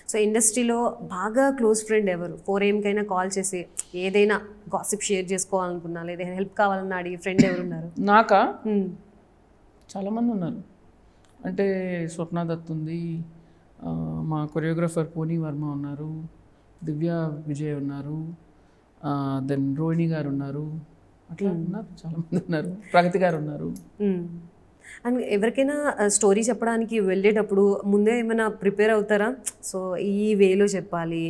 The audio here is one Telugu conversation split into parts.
సో ఇండస్ట్రీలో బాగా క్లోజ్ ఫ్రెండ్ ఎవరు? 4AM కాల్ చేసి ఏదైనా గాసిప్ షేర్ చేసుకోవాలనుకున్నా లేదా హెల్ప్ కావాలన్నా అడిగి ఫ్రెండ్ ఎవరున్నారు? నాకా చాలామంది ఉన్నారు. అంటే స్వప్న దత్ ఉంది, మా కొరియోగ్రాఫర్ పూనీ వర్మ ఉన్నారు, దివ్య విజయ్ ఉన్నారు, దెన్ రోహిణి గారు ఉన్నారు, అట్లా ఉన్నారు చాలామంది ఉన్నారు, ప్రగతి గారు ఉన్నారు. అండ్ ఎవరికైనా స్టోరీ చెప్పడానికి వెళ్ళేటప్పుడు ముందే ఏమైనా ప్రిపేర్ అవుతారా? సో ఈ వేలో చెప్పాలి,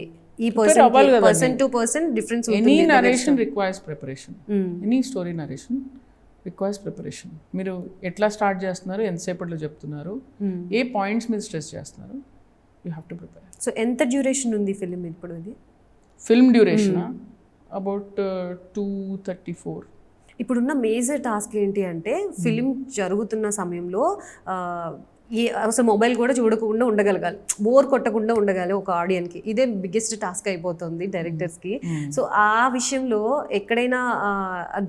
ఈ person to person difference. Any narration requires preparation, any story narration requires preparation. మీరు ఎట్లా స్టార్ట్ చేస్తున్నారు, ఎంతసేపట్లో చెప్తున్నారు, ఏ పాయింట్స్ మీద స్ట్రెస్ చేస్తున్నారు, you have to prepare. So ఎంత డ్యూరేషన్ ఉంది ఫిల్మ్ ఇప్పుడు? ఇది ఫిల్మ్ డ్యూరేషన్ అబౌట్ 234. ఇప్పుడున్న మేజర్ టాస్క్ ఏంటి అంటే ఫిలిం జరుగుతున్న సమయంలో అసలు మొబైల్ కూడా చూడకుండా ఉండగలగాలి, బోర్ కొట్టకుండా ఉండగాలి ఒక ఆడియన్కి. ఇదే బిగ్గెస్ట్ టాస్క్ అయిపోతుంది డైరెక్టర్స్కి. సో ఆ విషయంలో ఎక్కడైనా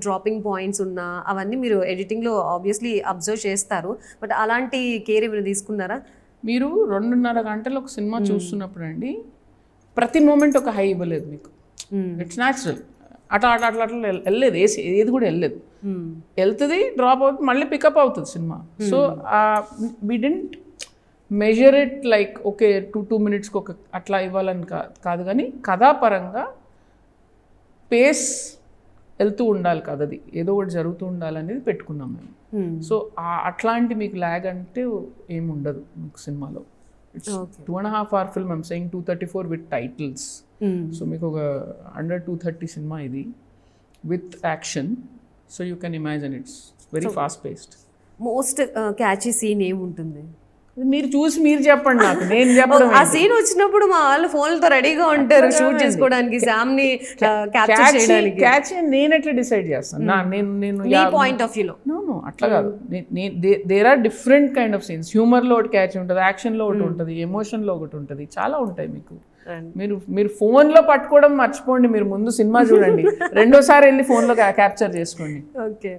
డ్రాపింగ్ పాయింట్స్ ఉన్నా అవన్నీ మీరు ఎడిటింగ్లో ఆబ్వియస్లీ అబ్జర్వ్ చేస్తారు, బట్ అలాంటి కేర్ ఏమైనా తీసుకున్నారా? మీరు 2.5 గంటలు ఒక సినిమా చూస్తున్నప్పుడు అండి ప్రతి మూమెంట్ ఒక హై ఇవ్వలేదు మీకు. It's natural. అట్లా వెళ్ళలేదు, ఏది కూడా వెళ్ళలేదు. వెళ్తుంది, డ్రాప్ అవుతుంది, మళ్ళీ పికప్ అవుతుంది cinema. So we didn't measure it like okay 2 minutesకి ఒక అట్లా ఇవ్వాలని కాదు, కానీ కథాపరంగా పేస్ వెళ్తూ ఉండాలి, కథది ఏదో ఒకటి జరుగుతూ ఉండాలనేది పెట్టుకున్నాం మేము. సో అట్లాంటి మీకు ల్యాగ్ అంటే ఏముండదు మీకు సినిమాలో. It's 2.5 hour film. I'm saying 234 with titles. So మీకు ఒక అండర్ 230 సినిమా ఇది with action. So you can imagine it's very fast paced. Most catchy scene ఏముంటుంది? మీరు చూసి మీరు చెప్పండి, నాకు నేను చెప్పడం. ఆ సీన్ వచ్చినప్పుడు మా వాళ్ళు ఫోన్లతో రెడీగా ఉంటారు షూట్ చేసుకోవడానికి, శామ్ని క్యాప్చర్ చేయడానికి. క్యాచ్ నేను ఎట్లా డిసైడ్ చేస్తాను? నేను పాయింట్ ఆఫ్ వ్యూలో నో అట్లా కాదు. There are different kind of scenes. హ్యూమర్లో ఒకటి క్యాచ్ ఉంటుంది, యాక్షన్లో ఒకటి ఉంటుంది, ఎమోషన్లో ఒకటి ఉంటుంది, చాలా ఉంటాయి మీకు. మీరు ఫోన్లో పట్టుకోవడం మర్చిపోండి, మీరు ముందు సినిమా చూడండి, రెండోసారి వెళ్ళి ఫోన్లో క్యాప్చర్ చేసుకోండి. ఓకే.